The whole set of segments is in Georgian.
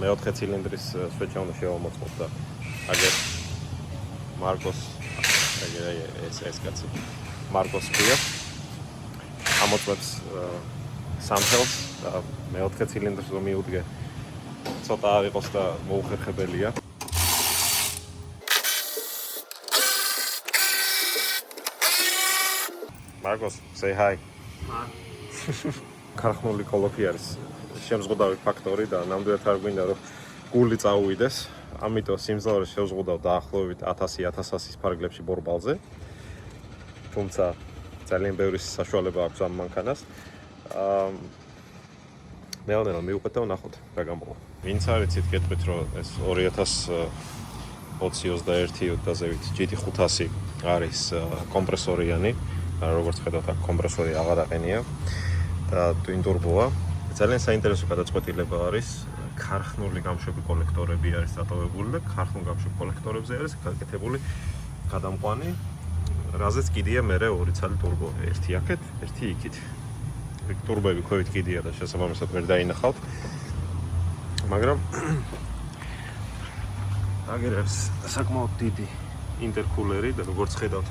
მეოთხე ცილინდრის სვეჩა უნდა შევამოწმოთ და აგერ მარკოს ეს კაცი მარკოს ქვია ამოწმებს სამხელს და მეოთხე ცილინდრს რომ მიუდგე ცოტა არ იყოს და მოუხერხებელია. Marcos, say hi. Hi. ქარხნული კოლოფი არის შემზღუდავი ფაქტორი და ნამდვილად არ გვინდა რომ გული წაუვიდეს. ამიტომ სიმძლავრე შევზღუდავ დაახლოებით 1000-1100-ის ფარგლებში ბორბალზე. თუმცა ძალიან ბევრი საშუალება აქვს ამ მანქანას. მეოდენ მივყვეთ და ვნახოთ რა გამოვა. ვინც არიცით გეტყვით რომ ეს 2020-21 დაზევით GT500 არის კომპრესორიანი. როგორც ხედავთ აქ კომპრესორი აღარ აყენია და twin turbo-ა. ძალიან საინტერესო გადაწყვეტილება არის. ქარხნული გამშვები კოლექტორები არის დატოვებული და ქარხნულ გამშვებ კოლექტორებზე არის გაკეთებული გადამყვანი, რაზეც კიდია მერე ორი ცალი turbo, ერთი აქეთ, ერთი იქით. ტურბოები ქვევით კიდია და შესაბამისად ვერ დაინახავთ. მაგრამ აგერებს საკმაოდ დიდი ინტერკულერი და როგორც ხედავთ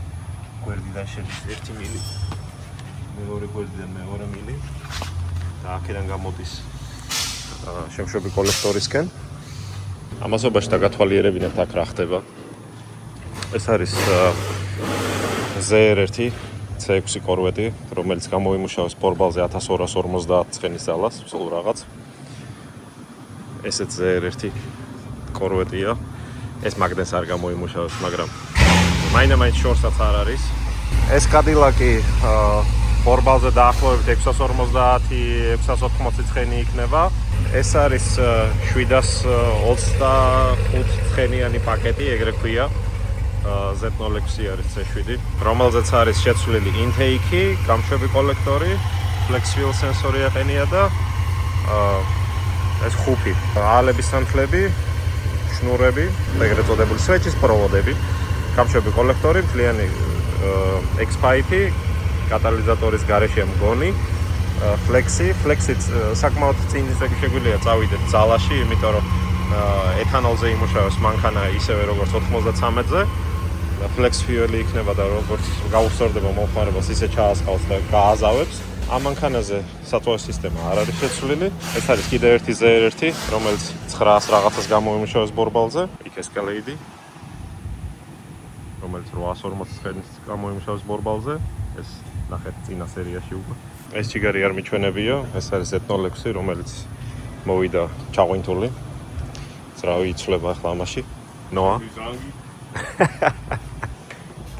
გვერდიდან შედის 1 მილი, მეორე გვერდიდან მეორე მილი და აქედან გამოდის შემშვები კოლექტორისკენ. ამასობაში დაგათვალიერებინებთ აქ რა ხდება. ეს არის ZR1 C6 კორვეტი, რომელიც გამოიმუშავეს ბორბალზე 1250 ცხენის ძალას, სულ რაღაც. ესეც ZR1 კორვეტია. ეს მაგნეს არ გამოიმუშავეს, მაგრამ მაინც შორსაც არ არის. ეს კადილაკი ბორბალზე დაახლოებით 650-680 ცხენი იქნება. ეს არის 725 ცხენიანი პაკეტი, ეგრე ქვია. Z06 არის C7, რომელზეც არის შეცვლილი intake-ი, გამშვები კოლექტორი, flex fuel სენსორი აყენია და ეს ხუფი, ალების სანთლები, შნურები, ეგრეთ წოდებული სვეჩის პროვოდები, გამშვები კოლექტორი, მთლიანი X-pipe-ი, კატალიზატორის გარეშე მგონი, flexi-ც საკმაოდ წინ შეგვიძლია წავიდეთ ძალაში, იმიტომ რომ ეთანოლზე იმუშავებს მანქანა ისევე როგორც 93-ზე. flex fuel-ი იქნება და როგორც გაუსწორდება მომხმარებელს, ისე ჩაასხავს და გააზავებს. ამ მანქანაზე საწვავის სისტემა არ არის შეცვლილი. ეს არის კიდევ ერთი ZR1, რომელიც 900 რაღაცას გამოიმუშავეს ბორბალზე. იქ Escalade, რომელიც 840 ცხენის გამოიმუშავეს ბორბალზე. ეს ნახეთ წინა სერიაში უკვე. ეს ჯიგარი არ მიჩვენებია, ეს არის Z06, რომელიც მოვიდა ჩაღვინთული. ძრავი იცვლება ახლა ამაში. ნოა.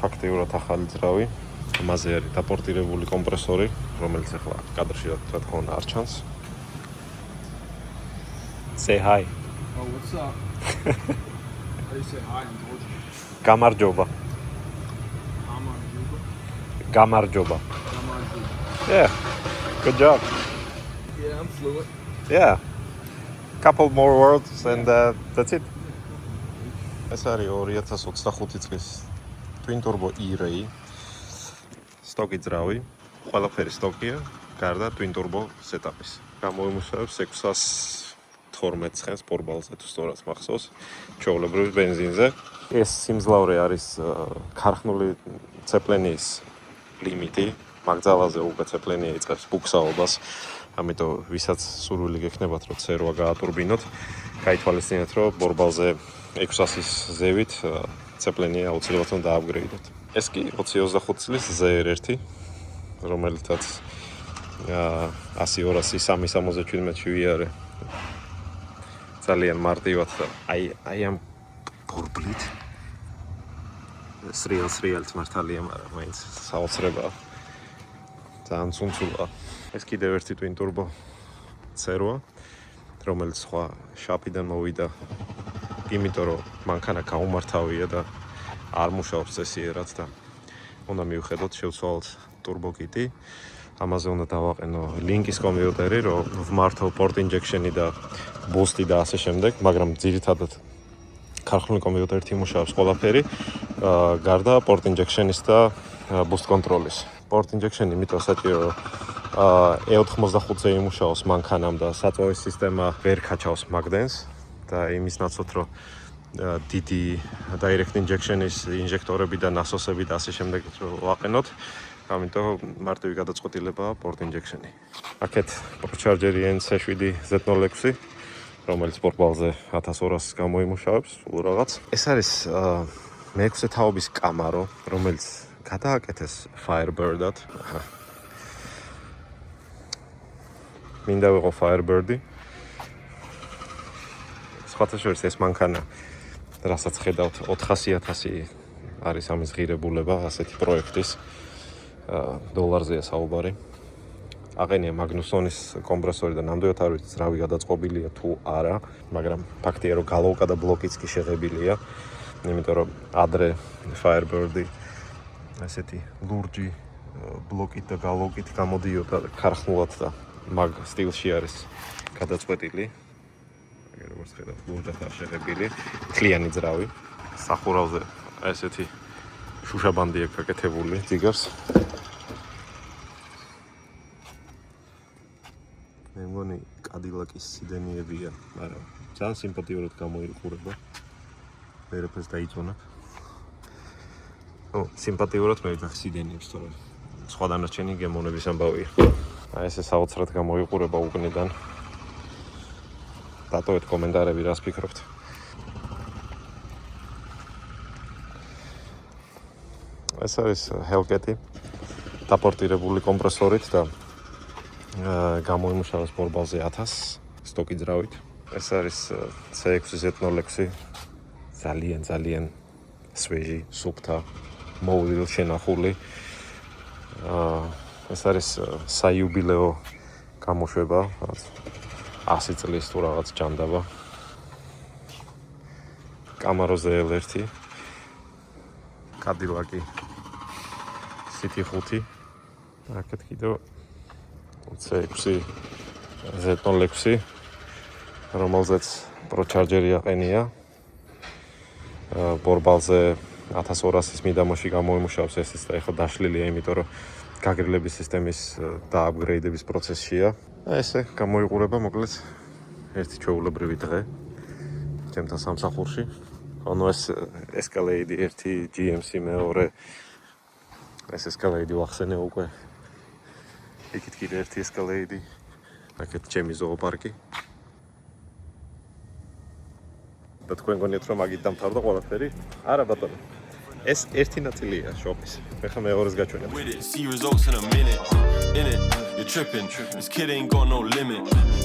ფაქტიურად ახალი ძრავი. ამაზე არის დაპორტირებული კომპრესორი, რომელიც ახლა კადრში რა თქმა უნდა არ ჩანს. Say hi. Oh, what's up? How do you say hi in Georgia? გამარჯობა. გამარჯობა. Yeah. Good job. Yeah, I'm fluent. Yeah. Couple more words and that's it. ეს არის 2025 წლის twin turbo E-Ray. სტოკი ძრავი, ყველაფერი სტოკია, გარდა twin turbo setup-ის. გამოიმუშავებს 612 ცხენს ბორბალზე, თუ სწორად მახსოვს, ჩვეულებრივ ბენზინზე. ეს სიმძლავრე არის ქარხნული ცეპლენის ლიმიტი. მაგძალაზე უკვე ცეპლენია იწყებს ბუქსაობას. ამიტომ ვისაც სურვილი გექნებათ, რომ C8 გაატურბინოთ, გაითვალისწინეთ, რომ ბორბალზე 600-ის ზევით ცეპლენია აუცილებლად უნდა დააპგრეიდოთ. ეს კი 2025 წლის ZR1, რომელთაც 100-200-377-ში ვიარე. ძალიან მარტივად და აი ამ ბორბლით სრიალს მართალია, მაგრამ მაინც საოცრებაა. ძალიან ცუნცულა. ეს კიდევ ერთი twin turbo C8, რომელიც სხვა შაპიდან მოვიდა, იმიტომ რომ მანქანა გაუმართავია და არ მუშაობს წესიერად და უნდა მივხედოთ, შევცვალოთ turbo kit-ი. ამაზე უნდა დავაყენო ლინკის კომპიუტერი, რომ ვმართო port injection-ი და boost-ი და ასე შემდეგ, მაგრამ ძირითადად ქარხნული კომპიუტერით იმუშავებს ყველაფერი, გარდა port injection-ის და boost control-ის. Port injection-ი იმიტომ საჭირო, E85-ზე იმუშაოს მანქანამ და საწვავის სისტემა ვერ ქაჩავს მაგდენს. და იმის ნაცვლად რომ დიდი direct injection-ის ინჟექტორები და насосები და ასე შემდეგ ვაყენოთ. ამიტომ მარტივი გადაწყვეტილებაა port injection-ი. აქეთ ProCharger NC7 Z06, რომელიც პორტბალზე 1200-ს გამოიმუშავებს, სულ რაღაც. ეს არის მეექვსე თაობის კამარო, რომელიც გადააკეთეს Firebird-ად. მინდა ვიყო Firebird-ი. სხვათა შორის ეს მანქანა, რასაც ხედავთ 400,000 არის ამის ღირებულება ასეთი პროექტის. $-ზეა საუბარი. აყენია მაგნუსონის კომპრესორი და ნამდვილად არ ვიცი რავი გადაწყობილია თუ არა, მაგრამ ფაქტია რომ გალოვკა და ბლოკიც კი შეღებილია, იმიტომ რომ ადრე Firebird-ი ასეთი ლურჯი ბლოკით და გალოვკით გამოდიოდა ქარხნულად და მაგ სტილში არის გადაწყვეტილი. როგორც ხედავთ, ლურჯად არ შეღებილი, მთლიანი ძრავი. სახურავზე ესეთი შუშაბანდი აქვს გაკეთებული ძიგარს. მე მგონი კადილაკის სიდენიებია, მაგრამ ძალიან სიმპათიურად გამოიყურება. ვერაფერს დაიწონა. სიმპათიურად მე ვიტახ სიდენიებს, თორემ სხვა დანარჩენი გემოვნების ამბავია. აი ესე საოცრად გამოიყურება უკნიდან. დატოვეთ კომენტარები, რას ფიქრობთ. ეს არის Hellcat-ი, დაპორტირებული კომპრესორით და გამოიმუშავეს პორტბალზე 1000 სტოკი ძრავით. ეს არის C6 Z06, ძალიან სვეჟი, სუფთა, მოვლილ შენახული. ეს არის საიუბილეო გამოშვება, 100 წლის თუ რაღაც ჯანდაბა. კამაროზე L1, კადილაკი CT5, აქეთ კიდევ C6 Z06, რომელზეც ProCharger-ი აყენია. პორტბალზე 1200-ის მიდამოში გამოიმუშავებს ესეც და ეხლა დაშლილია, იმიტომ რომ გაგრილების სისტემის დააპგრეიდების პროცესშია. ესე გამოიყურება მოკლედ ერთი ჩვეულებრივი დღე ჩემთან სამსახურში. ანუ ეს Escalade ერთი, GMC მეორე, ეს Escalade ვახსენე უკვე. იქით კიდე ერთი Escalade, აქეთ ჩემი ზოოპარკი. და თქვენ გონიათ რომ მაგით დამთავრდა ყველაფერი? არა ბატონო. ეს ერთი ნაწილია შოპის. ეხლა მეორეს გაჩვენებ. See results in a minute. In it, you're tripping. This kid ain't got no limit.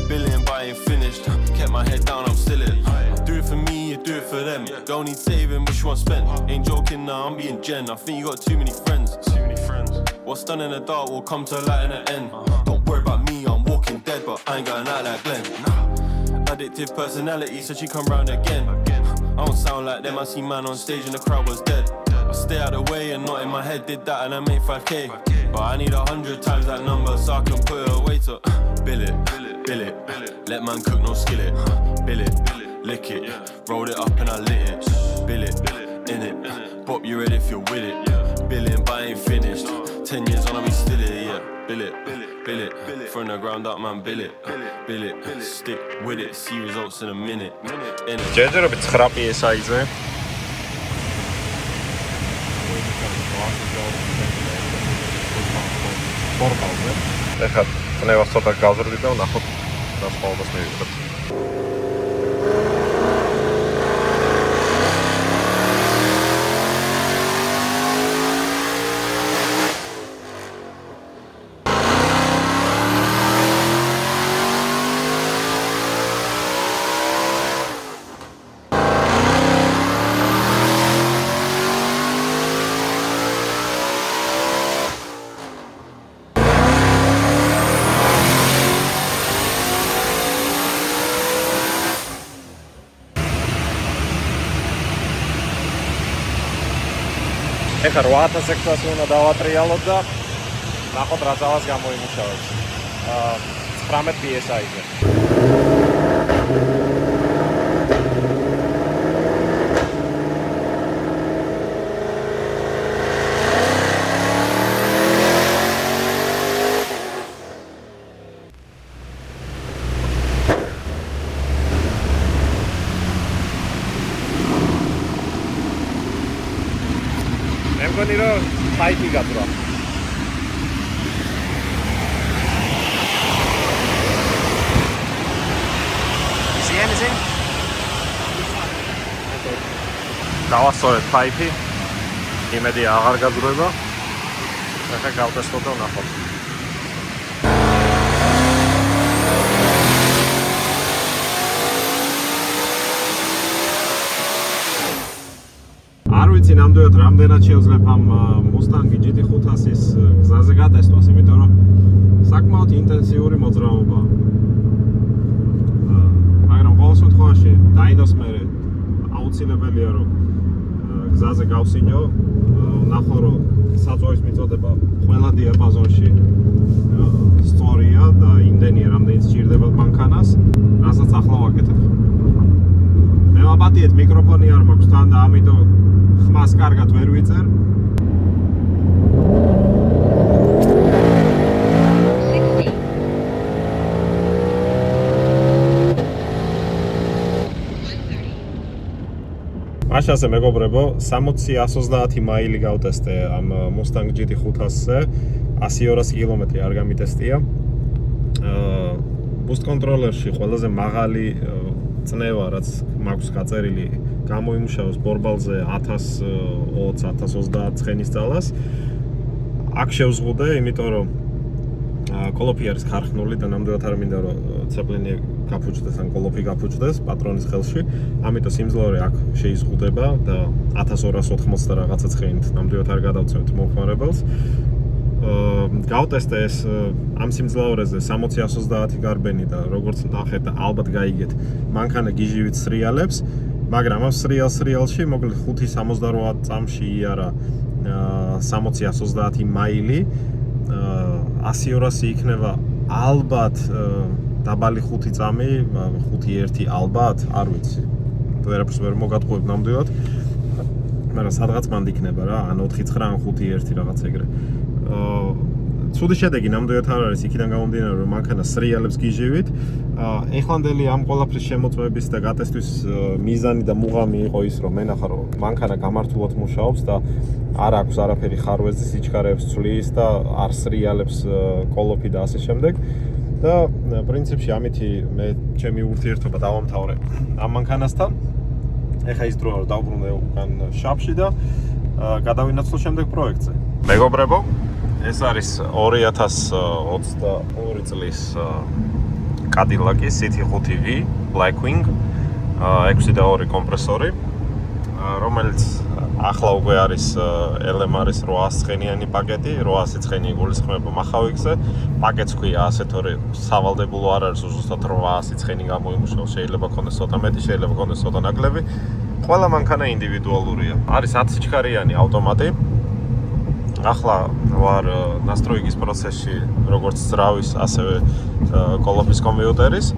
Billion but I ain't finished. Kept my head down, I'm still it. Do it for me, you do it for them. Don't need saving, which one spent? Ain't joking now, I'm being Jen. I think you got too many friends. What's done in the dark will come to light in the end. Don't worry about me, I'm walking dead, but I ain't going out like Glenn. Addictive personality, so she come round again. I don't sound like them, I see man on stage and the crowd was dead. I stay out the way and not in my head, did that and I made 5k. But I need 100 times that number so I can put it away to bill it, let man cook, no skillet. Bill it, lick it, rolled it up and I lit it. Bill it, in it, pop you ready if you're with it. Billion but I ain't finished, 10 years on I'll be still it, yeah. Bill it, from the ground up man, bill it, stick with it, see results in a minute. In it. ჯერჯერობით 9 PSI-ზე. პორტალზე. ეხლა ხნევას ცოტა გავზრდით და ვნახოთ რა სხვაობას მივიღებთ. ეხლა 8000 ექსტრას უნდა დავატრიალოთ და ნახოთ რა ძალას გამოიმუშავებს. 19 PSI-ზე. მგონი რომ ფაიტი გაძრა. See anything? დავასწორეთ ფაიტი. იმედი აღარ გაძროება. ახლა გავტესტო და ვნახოთ. არ ვიცი ნამდვილად რამდენად შეუძლებ ამ Mustang GT500-ის გზაზე გატესტვას, იმიტომ რომ საკმაოდ ინტენსიური მოძრაობაა. მაგრამ ყოველ შემთხვევაში დაინოს მერე აუცილებელია რომ გზაზე გავსინჯო, ნახო რომ საწვავის მიწოდება ყველა დიაპაზონში სწორია და იმდენია რამდენიც სჭირდება მანქანას, რასაც ახლა ვაკეთებ. მე ვაპატიეთ მიკროფონი არ მაქვს თან და ამიტომ ხმას კარგად ვერ ვიწერ. მაშასე მეგობრებო, 60-130 მაილი გავტესტე ამ Mustang GT500-ზე, 100-200 კილომეტრი არ გამიტესტია. Boost controller-ში ყველაზე მაღალი წნევა, რაც მაქვს გაწერილი, გამოიმუშავოს ბორბალზე 1020-1030 ცხენის ძალას. აქ შევზღუდე, იმიტომ რომ კოლოფი არის ხარხნული და ნამდვილად არ მინდა რომ ცეპლინი გაფუჭდეს ან კოლოფი გაფუჭდეს პატრონის ხელში. ამიტომ სიმძლავრე აქ შეიზღუდება და 1280 და რაღაცა ცხენით ნამდვილად არ გადავწევთ მომხმარებელს. გავტესტე ეს ამ სიმძლავრეზე 60-130 გარბენი და როგორც ნახეთ და ალბათ გაიგეთ, მანქანა გიჟივით სრიალებს, მაგრამ ამ სრიალში მოკლედ 5-68 წამში იარა 60-130 მაილი, 100-200 იქნება ალბათ დაბალი 5 წამი, 5-1 ალბათ, არ ვიცი. ვერაფერს ვერ მოგატყუებ ნამდვილად. მაგრამ სადღაც მანდ იქნება რა, ან 4-9 ან 5-1 რაღაც ეგრე. ცუდი შედეგი ნამდვილად არ არის იქიდან გამომდინარე რომ მანქანა სრიალებს გიჟივით. ეხლანდელი ამ ყველაფრის შემოწმების და გატესტვის მიზანი და მუღამი იყო ის რომ მენახა რომ მანქანა გამართულად მუშაობს და არ აქვს არაფერი ხარვეზი სიჩქარეებს ცვლის და არ სრიალებს კოლოფი და ასე შემდეგ. და პრინციპში ამითი მე ჩემი ურთიერთობა დავამთავრე ამ მანქანასთან. ეხა ის დროა რომ დავბრუნე უკან შაპში და გადავინაცვლო შემდეგ პროექტზე. მეგობრებო, ეს არის 2022 წლის Cadillac CT5V Blackwing 6.2 კომპრესორი, რომელიც ახლა უკვე არის LMR-ის 800 ცხენიანი პაკეტი, 800 ცხენი იგულისხმება მახავიკზე. პაკეტს ქვია ასეთ ორი სავალდებულო არ არის ზუსტად 800 ცხენი გამოიმუშაოს, შეიძლება ქონდეს ცოტა მეტი, შეიძლება ქონდეს ცოტა ნაკლები. ყველა მანქანა ინდივიდუალურია. არის 10 სიჩქარიანი ავტომატი. ახლა ვარ ნასტროიგის პროცესში, როგორც ძრავის, ასევე კოლოფის კომპიუტერის.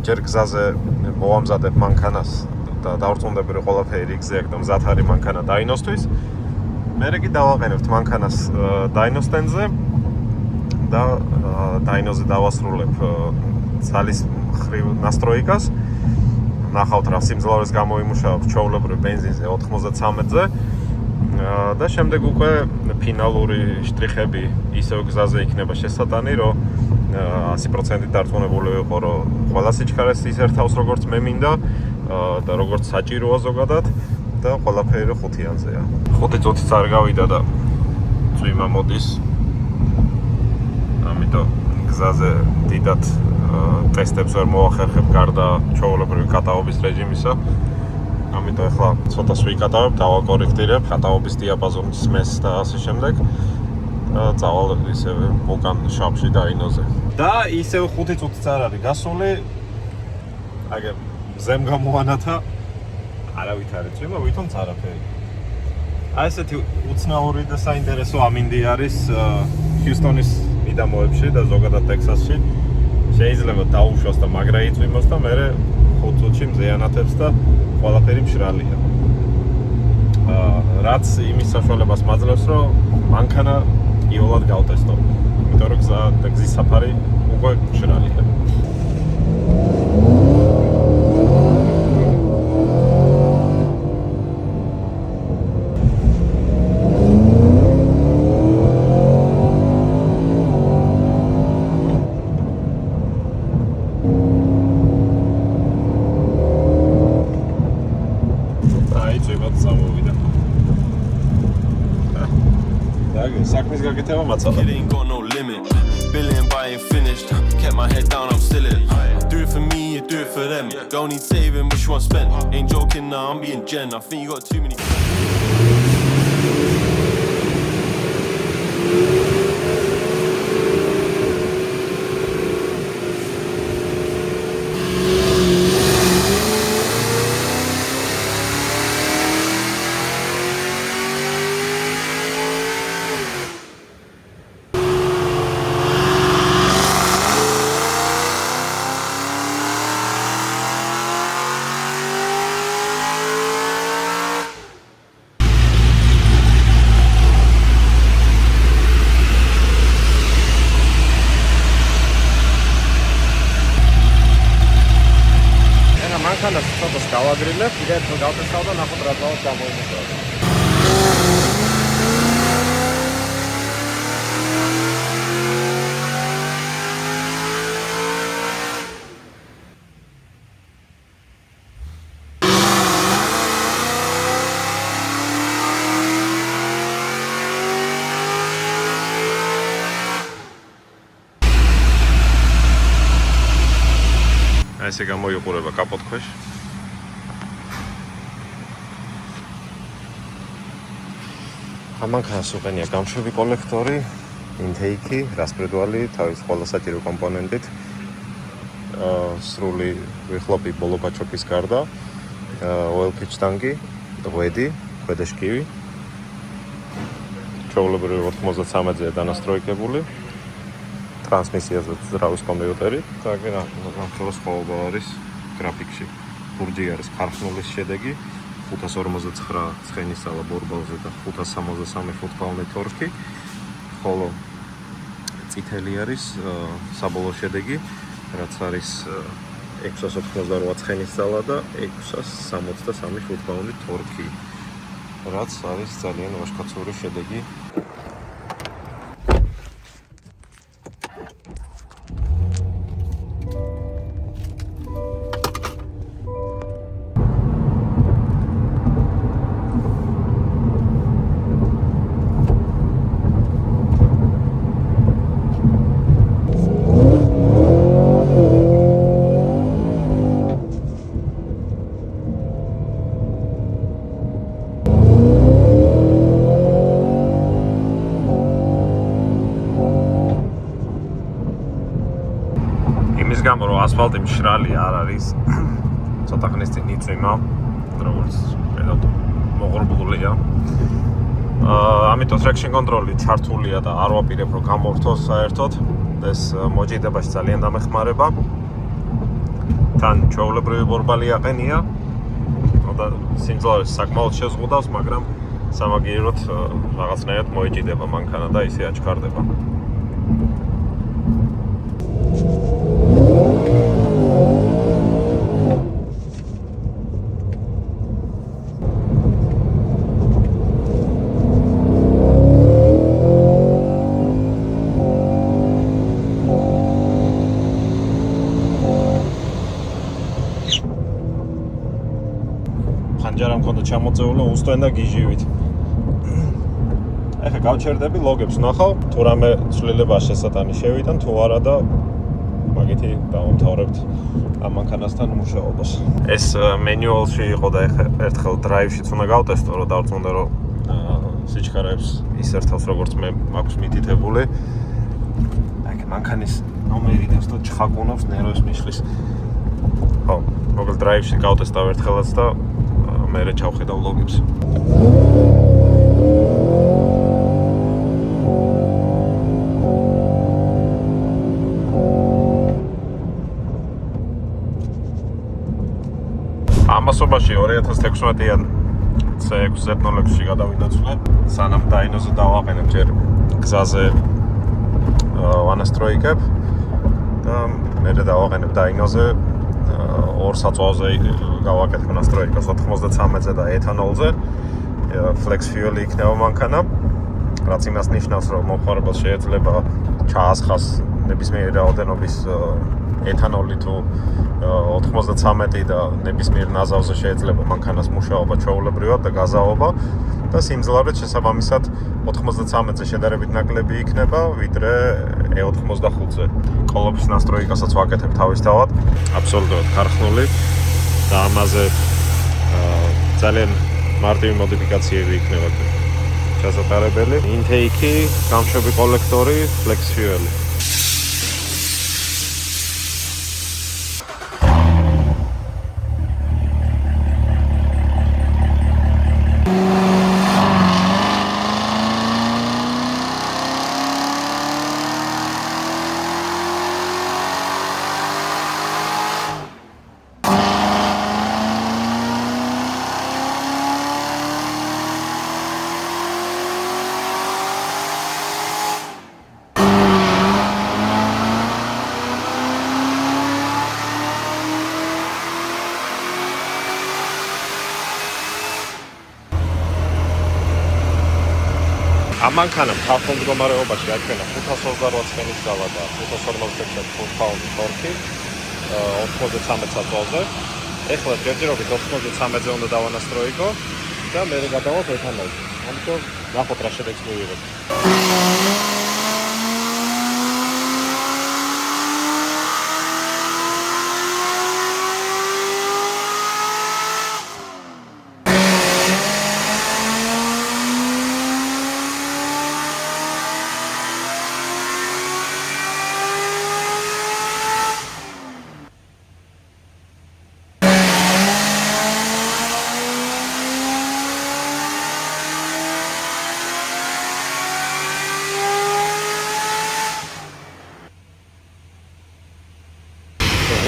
ჯერ გზაზე მოვამზადებ მანქანას და დავრწმუნდები რომ ყველაფერი რიგზე აქვს და მზად არის მანქანა დაინოსთვის. მერე კი დავაყენებთ მანქანას დაინოსტენზე და დაინოზე დავასრულებ ძალის მხრივ ნასტროიკას. ნახავთ რა სიმძლავრეს გამოიმუშავებს ჩვეულებრივ ბენზინზე 93-ზე. და შემდეგ უკვე ფინალური შტრიხები ისევ გზაზე იქნება შესატანი, რომ 100% დარწმუნებული ვიყო, რომ ყველა სიჩქარეს ისერთავს როგორც მე მინდა და როგორც საჭიროა ზოგადად და ყველაფერი ხუთიანზეა. 5 წუთიც არ გავიდა და წვიმა მოდის. ამიტომ გზაზე დიდად ტესტებს ვერ მოახერხებ გარდა ჩვეულებრივი კატაობის რეჟიმისა. ამიტომ ახლა ცოტას ვიკატავებ, დავაკორექტირებ კატაობის დიაპაზონის მეს და ასე შემდეგ. წავალ ისევე უკან შაპში და ინოზე. და ისევ 5 წუთიც არ არის გასული. აგერ მზემ გამოვანათა. არავით არ ეწვიმა, ვითომც არაფერი. აი ესეთი უცნაური და საინტერესო ამინდი არის ჰიუსტონის მიდამოებში და ზოგადად ტექსასში. შეიძლება დაუშვას და მაგრა იწვიმოს და მე 5 წუთში მზეანათებს და ყველაფერი მშრალია. რაც იმის საშუალებას მაძლევს, რომ მანქანა იოლად გავტესტო. იმიტომ რომ გზა და გზის საფარი უკვე მშრალია. საქმის გაკეთება მაცალა. Kid ain't got no limit. Billion but I ain't finished. Kept my head down, I'm still it. Do it for me, you do it for them. Don't need saving, which one spent? Ain't joking now, I'm being gen. I think you got too many. მანქანას ცოტას გავაგრილებ, კიდევ გავწესავ და ნახოთ რა თქმა უნდა გამოიმუშავა. ესე გამოიყურება კაპოტქვეშ. ამანქანას უყენია გამშვები კოლექტორი, ინტეიკი, რასპრედვალი, თავის ყველა საჭირო კომპონენტით. სრული ვიხლოპი ბოლო ბაჩოკის გარდა, oil pitch tank-ი, ღვედი, ქვედაშკივი. ჩვეულებრივი 93-ზე დანასტროიკებული. ტრანსმისიაზე ძრავის კომპიუტერი და ნახევრის ხოლმე არის გრაფიკში. ბურჯი არის ქარხნულის შედეგი, 559 ცხენის ძალა ბორბალზე და 563 ფუტბოლნი თორქი, ხოლო წითელი არის საბოლოო შედეგი, რაც არის 688 ცხენის ძალა და 663 ფუტბოლნი თორქი, რაც არის ძალიან ვაჟკაცური შედეგი. გამო რომ ასფალტი მშრალი არ არის ცოტა ხნის წინ იწვიმა როგორც ვთქვათ მოღრუბლულია ამიტომ traction control-ი ჩართულია და არ ვაპირებ რომ გამორთოს საერთოდ ეს მოჭიდებაში ძალიან დამეხმარება თან ჩვეულებრივი ბორბალი აყენია და სიმძლავრე საკმაოდ შეზღუდავს მაგრამ სამაგიეროდ რაღაცნაირად მოიჭიდება მანქანა და ისე აჩქარდება ჯერამ მქონდა ჩამოწეული უსტვენ და გიჟივით. ეხლა გავჩერდები ლოგებს ვნახავ, თუ რამე ცვლილება შესატანი შევიდან თუ არა და მაგითი დავამთავრებთ ამ მანქანასთან მუშაობას. ეს მენიუალში იყო და ეხლა ერთხელ დრაივშიც უნდა გავტესტო, რომ დავწუნდა რომ სიჩქარეებს ისერთავს როგორც მე მაქვს მითითებული. აქ მანქანის ნომერი დევს და ჩხაკუნავს ნერვებს მიშლის. ხო, მოგელ დრაივში გავტესტავ ერთხელაც და მე ჩავხედავ ლოგებს. ამასობაში 2016-იან C6Z06-ში გადავინაცვლე. სანამ დაინოზე დავაყენებ ჯერ გზაზე ვანასტროიკებ და მე დავაყენებ დაინოზე ორ საწვავზე გავაკეთებ ნასტროიკას 93-ზე და ეთანოლზე flex fuel-ი იქნება მანქანა რაც იმას ნიშნავს რომ მომხმარებელს შეიძლება ჩაასხას ნებისმიერი რაოდენობის ეთანოლი თუ 93 და ნებისმიერ ნაზავზე შეიძლება მანქანას მუშაობა ჩვეულებრივად და გაზაობა და სიმძლავრე შესაბამისად 93-ზე შედარებით ნაკლები იქნება, ვიდრე E85-ზე. ყოლობის ნასტროიკასაც ვაკეთებ თავისთავად, აბსოლუტურად ქარხნული და ამაზე ძალიან მარტივი მოდიფიკაციები იქნება ჩასატარებელი. Intake-ი, გამშვები კოლექტორი, flex fuel-ი. ამანქანამ ხალხურ მდგომარეობაში აჩვენა 528 ცხენის ძალა და 556 ფუტ-პაუნდი თორქი 93 საწოლზე. ეხლა ჯერჯერობით 93-ზე უნდა დავანასტროიკო და მე გადავალ ეთანოლზე. ამიტომ ნახოთ რა შედეგს მივიღებ.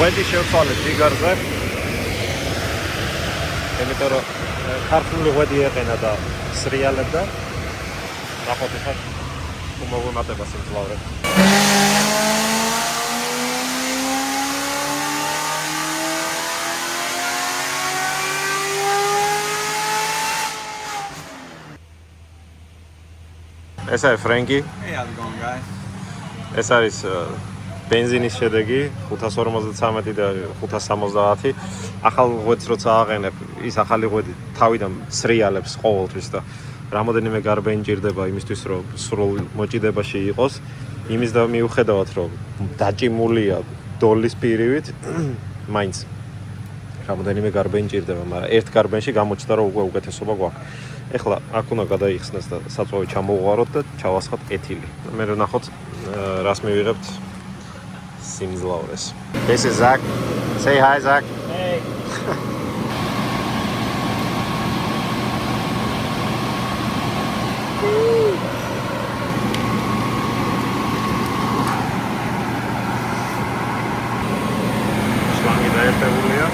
ღვედი შევცვალეთ ჯიგარზე. იმიტომ რომ ქართული ღვედი ეყენა და სრიალებდა. ნახოთ ახლა თუ მოვიმატება სიმძლავრე. ეს არის ფრენკი. Hey, how's it going, guys? ეს არის ბენზინის შედეგი 553 და 570. ახალ ღვედს როცა აყენებ, ის ახალი ღვედი თავიდან სრიალებს ყოველთვის და რამოდენიმე გარბენი ჭირდება იმისთვის, რომ სრულ მოჭიდებაში იყოს. იმის და მიუხედავად, რომ დაჭიმულია დოლის პირივით, მაინც რამოდენიმე გარბენი ჭირდება, მაგრამ ერთ გარბენში გამოჩნდა, რომ უკვე უკეთესობა გვაქვს. ეხლა აქ უნდა გადაიხსნას და საწვავი ჩამოვუღაროთ და ჩავასხათ ეთილი. მე რომ ნახოთ რას მივიღებთ simzlaures. This is Zach. Say hi, Zach. Hey. Schlange da erstewulia.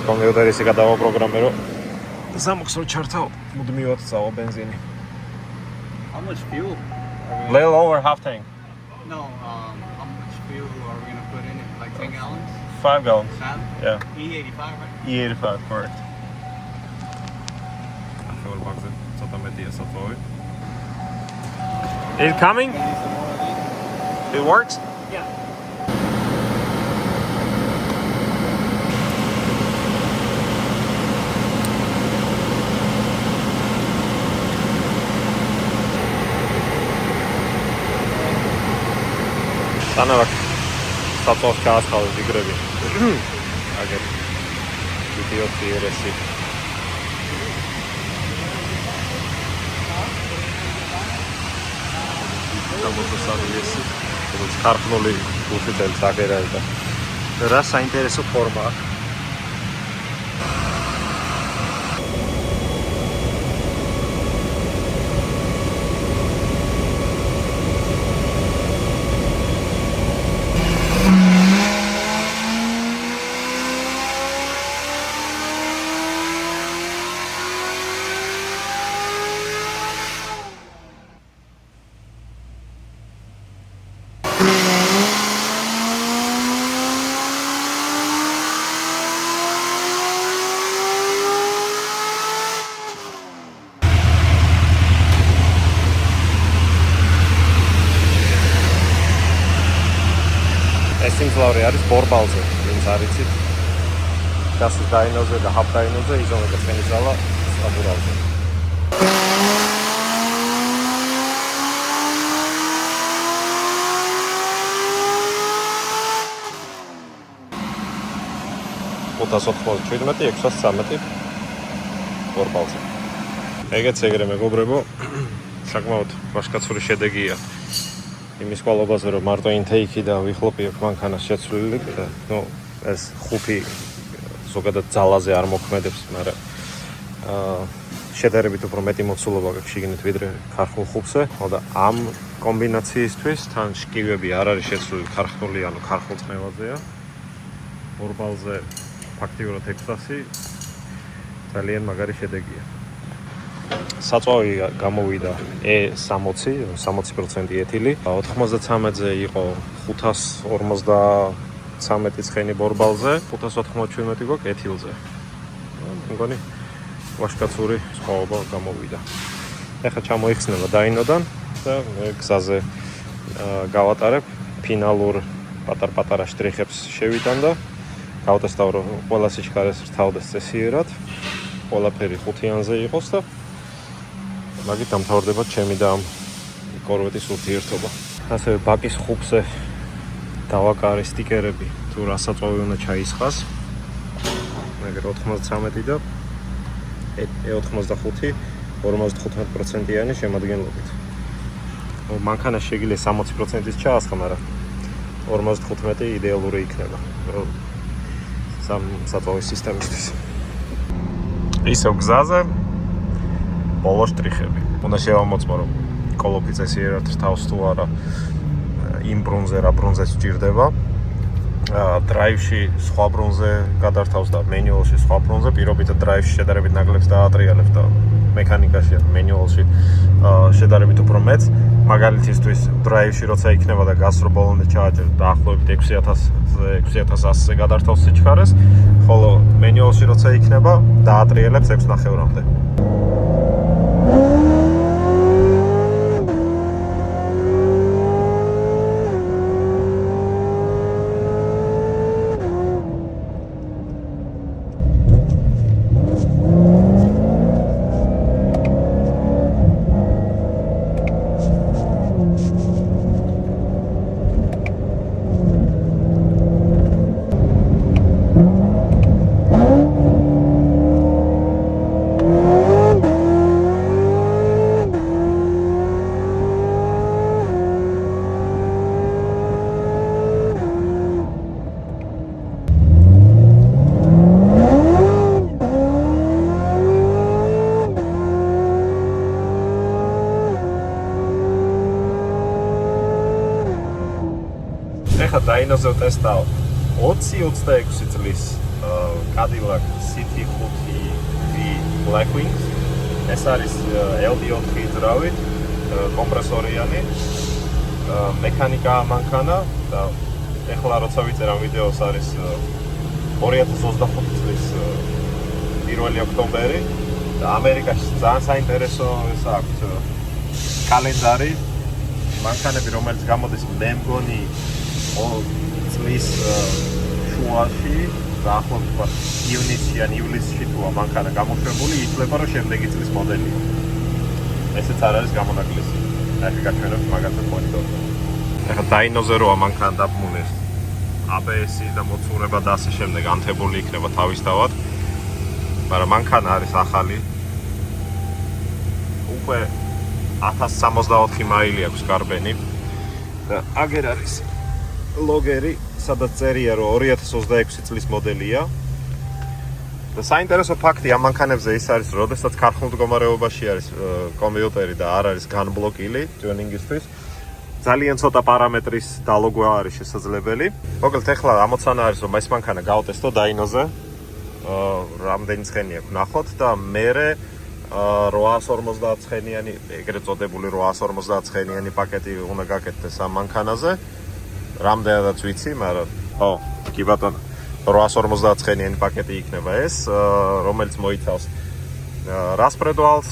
Kompjuteri si gadavo programero. Zamokso čartao, mudmivot cało benzini. How much fuel? Little over half tank. No, how much fuel are we gonna put in it? Like 10 gallons? 5 gallons. 5? Yeah. E85, right? E85, correct. Fuel box ცოტა მეტია საწვავი. Is it coming? Gonna need some more of these. It works? Yeah. Tanavak საწვავს ჩაასხავე ვიგრები. აგერ. ვიდეო თიორესი. გამოსასწრებელი, როგორც ქართული გულშიტელი აგერაა და რა საინტერესო ფორმაა. ეს სიმძლავრე არის ბორბალზე, ვინც არ იცით. გასის დაინოზე და ჰაფ დაინოზე იზომება წვენი ძალა საბურავზე. $597, 613 ბორბალზე. ეგეც ეგრე მეგობრებო, საკმაოდ ვაშკაცური შედეგია. იმის ყოლობაზე რომ მარტო ინთეიკი და ვიხლოპი აქვს მანქანას შეცვლილი და ეს ხუფი ზოგადად ძალაზე არ მოქმედებს, მაგრამ შედარებით უფრო მეტი მოცულობა გაქვს შიგნით ვიდრე ქარხულ ხუფზე. და ამ კომბინაციისთვის თან შკივები არ არის შეცვლილი ქარხული, ანუ ქარხულ წნევაზეა. ბორბალზე ფაქტიურად 600 ძალიან მაგარი შედეგია. საწვავი გამოვიდა E60, 60% ეთილი. 93-ზე იყო 553 ცხენი ბორბალზე, 597 გვაქვს ეთილზე. მგონი ვაშკაცური სხვაობა გამოვიდა. ეხლა ჩამოიხსნება დაინოდან და გზაზე გავატარებ ფინალურ პატარ-პატარა შტრიხებს შევიტან და გავტესტავ რომ ყველა სიჩქარეს რთავდეს წესიერად, ყველაფერი ხუთიანზე იყოს და მაგით დამთავრდება ჩემი და კორვეტის ურთიერთობა. ასევე ბაკის ხუფზე დავაკარე სტიკერები, თუ რა საწვავი უნდა ჩაისხას. მაგრამ 93 და E85 55%-იანი შემადგენლობით. მანქანა შეგიძლია 60%-ის ჩაასხა, მაგრამ 55 იდეალური იქნება. საწვავის სისტემისთვის. ისევ გზაზე ბოლო შტრიხები. უნდა შევამოწმო რომ კოლოფი წესიერად რთავს თუ არა იმ ბრუნზე რა ბრუნზეც სჭირდება. დრაივში სხვა ბრუნზე გადართავს და მენიუალში სხვა ბრუნზე, პირობითად დრაივში შედარებით ნაკლებს დაატრიალებს და მექანიკაში მენიუალში შედარებით უფრო მეც. მაგალითისთვის დრაივში როცა იქნება და გასწრო ბოლომდე ჩააჭერ დაახლოებით 6100-ზე გადართავს სიჩქარეს, ხოლო მენიუალში როცა იქნება დაატრიალებს 6.5-მდე. დაინოზე ვტესტავ 20-26 წლის Cadillac CT5V Blackwings. ეს არის LD4 ძრავით, კომპრესორიანი, მექანიკა მანქანა და ეხლა როცა ვიწერ ამ ვიდეოს არის 2025 წლის 1 ოქტომბერი და ამერიკაში ძალიან საინტერესო ეს აქვს კალენდარი, მანქანები რომელიც გამოდის მე მგონი წლის შუაში, დაახლოებით ივნისში ან ივლისში თუ მანქანა გამოშვებული, ითვლება რომ შემდეგი წლის მოდელია. ესეც არ არის გამონაკლისი. ახლა გაჩვენებთ მაგალითად მონიტორზე. ახლა დაინოზე როა მანქანა დაბმულეს, ABS-ი და მოცურება და ასე შემდეგ ანთებული იქნება თავისთავად. მაგრამ მანქანა არის ახალი. უკვე 1064 მაილი აქვს კარბენი და აგერ არის ლოგერი, სადაც წერია რომ 2026 წლის მოდელია. და საინტერესო ფაქტი ამ მანქანებზე ის არის, რომ როდესაც ქარხნულ მდგომარეობაში არის კომპიუტერი და არ არის განბლოკილი ტიუნინგისთვის, ძალიან ცოტა პარამეტრის დალოგვა არის შესაძლებელი. მოკლედ ახლა ამოცანა არის რომ ეს მანქანა გავტესტო დაინოზე, რამდენი ცხენი აქვს ნახოთ და მერე 850 ცხენიანი, ეგრეთ წოდებული 850 ცხენიანი პაკეტი უნდა გაკეთდეს ამ მანქანაზე. რამდენადაც ვიცი, მაგრამ კი ბატონო, 850 ცხენიანი პაკეტი იქნება ეს, რომელიც მოიცავს რასპრედვალს,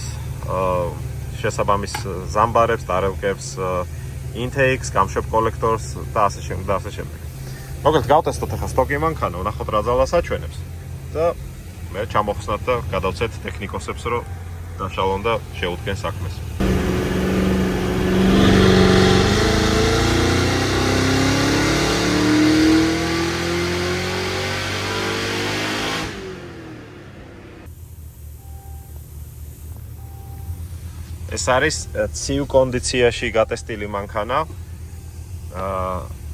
შესაბამის ზამბარებს, ტარელკებს, ინთეიქს, გამშვებ კოლექტორს და ასე შემდეგ. მოკლედ გავტესტოთ ახლა სტოკი მანქანა, ვნახოთ რა ძალას აჩვენებს და მე ჩამოხსნათ და გადავცეთ ტექნიკოსებს, რომ დაშალონ და შეუდგენ საქმეს. ეს არის ცივ კონდიციაში გატესტილი მანქანა.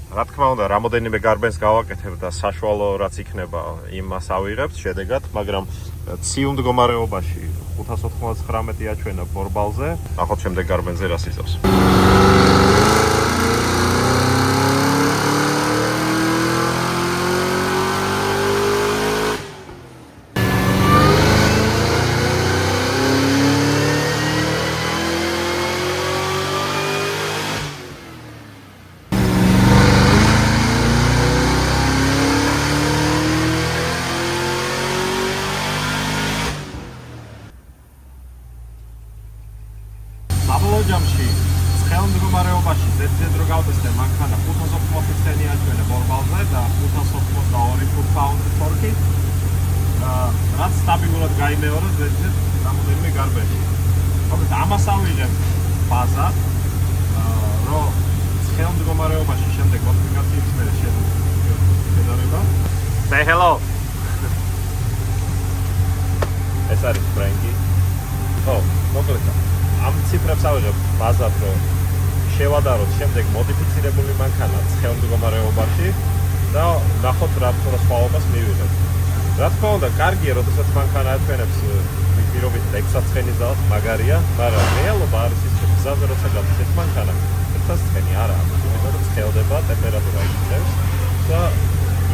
რა თქმა უნდა, რამოდენიმე გარბენს გავაკეთებ და საშუალო რაც იქნება, იმას ავიღებთ შედეგად, მაგრამ ცივ მდგომარეობაში 599 აჩვენა ბორბალზე. ნახოთ შემდეგ გარბენზე რას იზავს. საბოლოო ჯამში ცხელ მდგომარეობაში ზედიზედ რო გავტესტე მანქანა 580 წელი აჩვენა ბორბალზე და 582 ფუტ-პაუნდ თორქი. რაც სტაბილურად გაიმეორა ზედიზედ რამოდენიმე გარბენში. მოკლედ ამას ავიღებ ბაზად, რომ ცხელ მდგომარეობაში შემდეგ მოდიფიკაციის მერე შედარება. Say hello. ეს არის ფრენკი. მოკლედ ამ ციფრებს ავიღებ ბაზად, რომ შევადაროთ შემდეგ მოდიფიცირებული მანქანა ცხელ მდგომარეობაში და ნახოთ რა სხვაობას მივიღებთ. რა თქმა უნდა, კარგია, როდესაც მანქანა აჩვენებს პირობით 6 ცხენის ძალას, მაგარია, მაგრამ რეალობა არის ის, რომ გზაზე როცა გადის ეს მანქანა 6 ცხენი არ აქვს, იმიტომ რომ ცხელდება, ტემპერატურა იცლებს და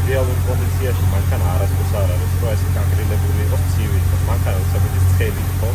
იდეალურ კონდიციაში მანქანა არასდროს არ არის, რომ ეს გაგრილებული იყოს, ცივი იყოს, მანქანა უცებილის ცხელი იყო.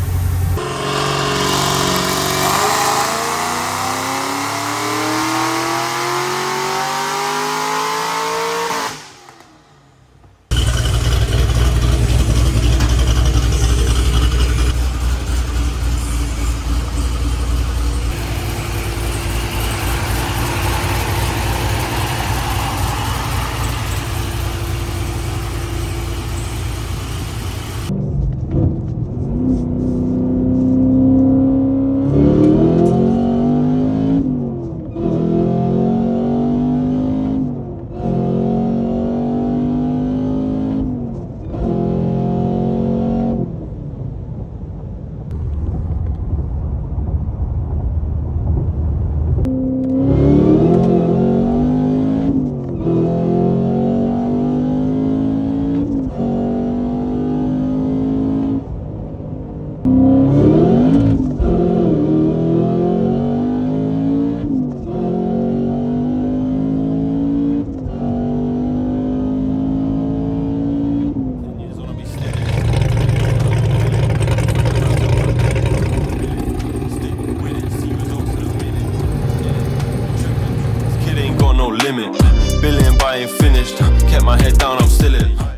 Limit. Billion buying finished. Kept my head down, I'm still it.